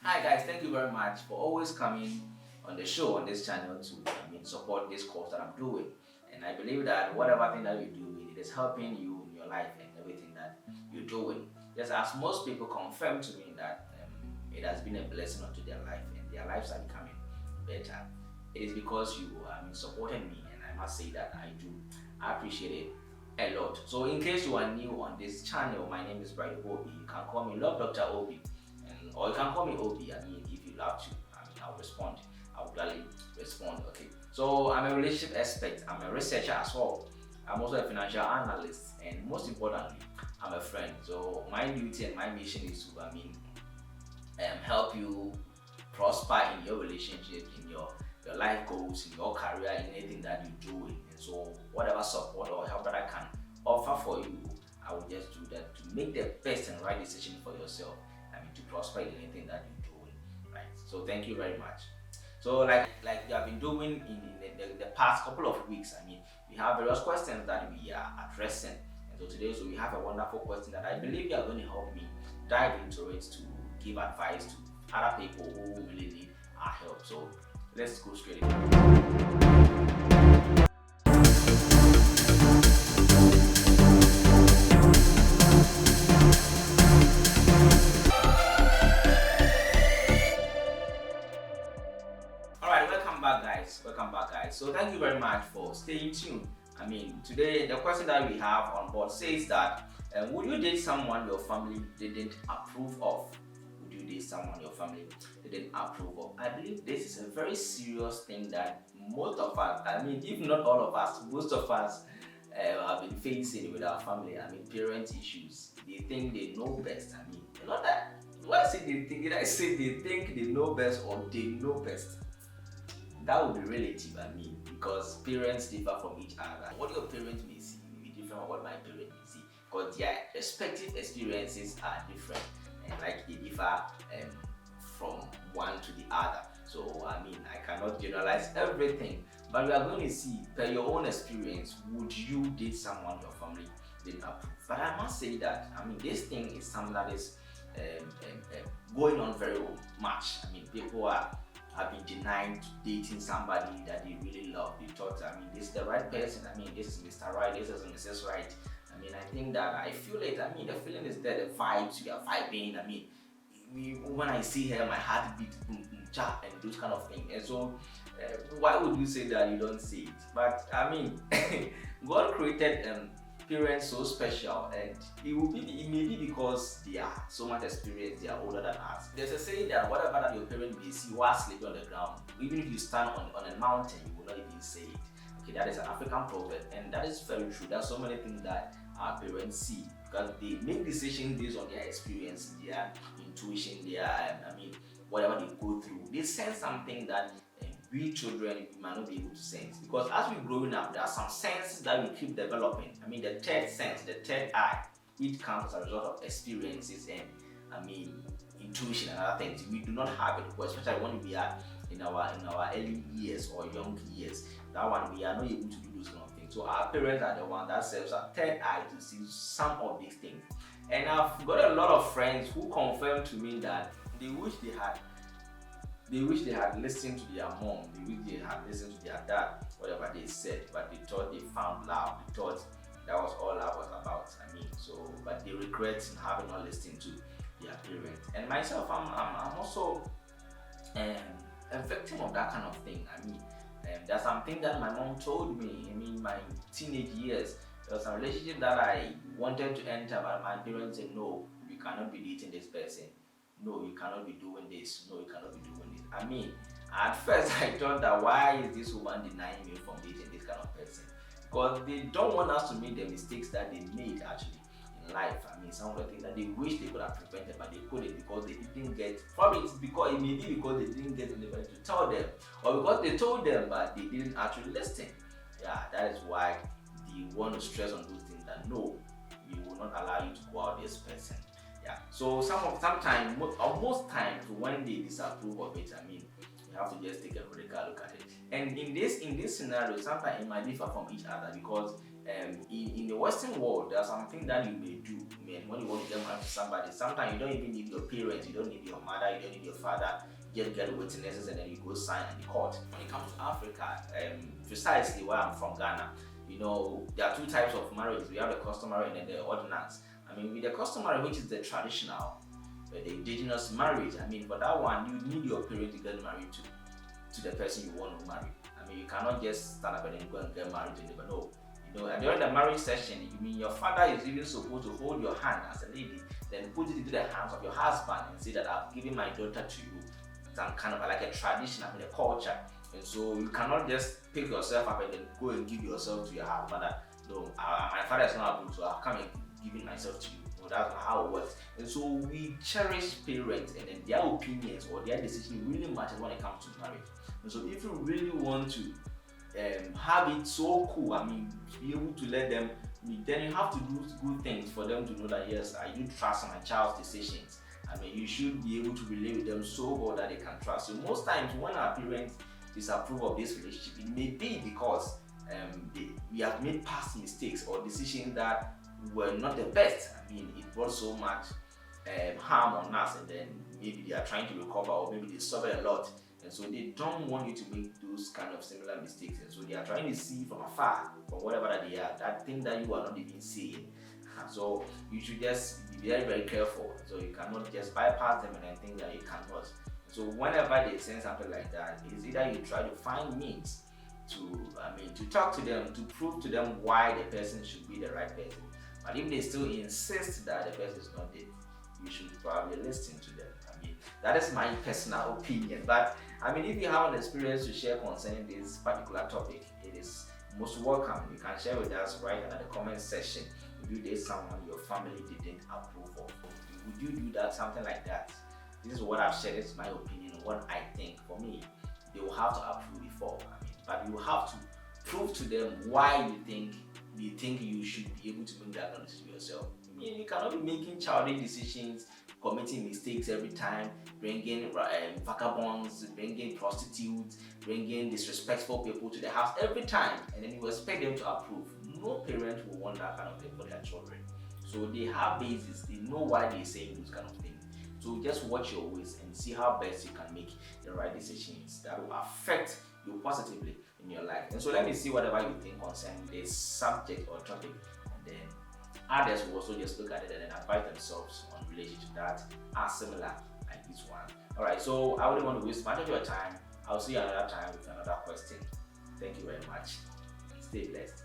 Hi guys, thank you very much for always coming on the show on this channel to support this course that I'm doing. And I believe that whatever thing that you do, it is helping you in your life and everything that you're doing. Just as most people confirm to me that it has been a blessing unto their life and their lives are becoming better. It is because you supporting me, and I must say that I do. I appreciate it a lot. So in case you are new on this channel, my name is Brian Obi. You can call me Love Dr. Obi, or you can call me Obi. If you love to, I'll respond. I'll gladly respond. Okay. So I'm a relationship expert. I'm a researcher as well. I'm also a financial analyst, and most importantly, I'm a friend. So my duty and my mission is to, help you prosper in your relationship, in your life goals, in your career, in anything that you do. And so whatever support or help that I can offer for you, I will just do that to make the best and right decision for yourself. To prosper in anything that you're doing, right? So thank you very much. So like we have been doing in the past couple of weeks, we have various questions that we are addressing. And so today, we have a wonderful question that I believe you are going to help me dive into it to give advice to other people who really need our help. So let's go straight in. Alright, welcome back guys. So thank you very much for staying tuned. Today the question that we have on board says that would you date someone your family didn't approve of? Would you date someone your family didn't approve of? I believe this is a very serious thing that most of us, if not all of us, most of us have been facing with our family. Parent issues. They think they know best. Not that. Why say they think? Did I say they think they know best or they know best? That would be relative, because parents differ from each other. What your parents may see will be different from what my parents may see, because their respective experiences are different and like they differ from one to the other. So I cannot generalize everything, but we are going to see per your own experience, would you date someone your family didn't approve? But I must say that this thing is something that is going on very much. People have been denied dating somebody that they really love. They thought, this is the right person. This is Mr. Right. This is Mrs. Right. I think that I feel it. The feeling is there. The vibes, we are vibing. When I see her, my heart beats boom, boom, chap, and those kind of things. And so, why would you say that you don't see it? But God created parents so special, and it may be because they are so much experienced, they are older than us. There's a saying that whatever that your parent may see while sleeping on the ground, even if you stand on a mountain, you will not even say it. Okay, that is an African proverb, and that is very true. There are so many things that our parents see because they make decisions based on their experience, their intuition, their whatever they go through. They sense something that we children we might not be able to sense, because as we're growing up, there are some senses that we keep developing. The third sense, the third eye, which comes as a result of experiences and intuition and other things. We do not have it, especially when we are in our early years or young years. That one we are not able to do those kind of things. So our parents are the one that serves a third eye to see some of these things. And I've got a lot of friends who confirm to me that they wish they had listened to their mom, they wish they had listened to their dad, whatever they said, but they thought they found love, they thought that was all love was about. But they regret having not listened to their parents. And myself, I'm also a victim of that kind of thing. There's something that my mom told me. My teenage years, there was a relationship that I wanted to enter, but my parents said, no, you cannot be dating this person. No, you cannot be doing this. No, you cannot be doing this. At first I thought that why is this woman denying me from dating this kind of person? Because they don't want us to make the mistakes that they made actually in life. Some of the things that they wish they could have prevented, but they couldn't because they didn't get. Probably it may be because they didn't get anybody to tell them, or because they told them but they didn't actually listen. Yeah, that is why they want to stress on those things that no, we will not allow you to go out this person. Yeah. So sometimes most times when they disapprove of it, you have to just take a critical look at it. And in this scenario, sometimes it might differ from each other because in the Western world, there are something that you may do. I mean, when you want to get married to somebody, sometimes you don't even need your parents, you don't need your mother, you don't need your father. You just get witnesses and then you go sign in the court. When it comes to Africa, precisely where I'm from, Ghana, there are two types of marriage. We have the customary and then the ordinance. I mean, with the customary, which is the traditional, the indigenous marriage, I mean, for that one, you need your parent to get married to the person you want to marry. I mean, you cannot just stand up and then go and get married to them. No. And during the marriage session, you mean your father is even supposed to hold your hand as a lady, then put it into the hands of your husband and say that I've given my daughter to you. Some kind of like a tradition, I mean, a culture. And so you cannot just pick yourself up and then go and give yourself to your husband. No, my father is not approved, so I'll come and give myself to you. No, that's not how it works. And so we cherish parents, and then their opinions or their decision really matters when it comes to marriage. And so if you really want to have it so cool, I mean, be able to let them, then you have to do good things for them to know that yes, I do trust my child's decisions. I mean, you should be able to relate with them so well that they can trust you. Most times when our parents disapprove of this relationship, it may be because we have made past mistakes or decisions that were not the best. I mean, it brought so much harm on us, and then maybe they are trying to recover, or maybe they suffered a lot. And so they don't want you to make those kind of similar mistakes. And so they are trying to see from afar, from whatever that they are, that thing that you are not even seeing. So you should just be very, very careful. So you cannot just bypass them and then think that you cannot. So whenever they say something like that, it's either you try to find means to talk to them, to prove to them why the person should be the right person. But if they still insist that the person is not it, you should probably listen to them. I mean, that is my personal opinion. But I mean, if you have an experience to share concerning this particular topic, it is most welcome. You can share with us right under the comment section. Would you date someone your family didn't approve of? Would you do that, something like that? This is what I've shared. This is my opinion, what I think. For me, they will have to approve before. I mean, but you have to prove to them why you think you should be able to make that decision yourself. I mean, you cannot be making childish decisions, committing mistakes every time, bringing vagabonds, bringing prostitutes, bringing disrespectful people to the house every time, and then you expect them to approve. No parent will want that kind of thing for their children. So they have basis, they know why they're saying those kind of things. So just watch your ways and see how best you can make the right decisions that will affect you positively in your life. And so let me see whatever you think concerning this subject or topic, and then others will also just look at it and then advise themselves on relation to that are similar like this one. Alright, so I wouldn't want to waste much of your time. I'll see you another time with another question. Thank you very much. Stay blessed.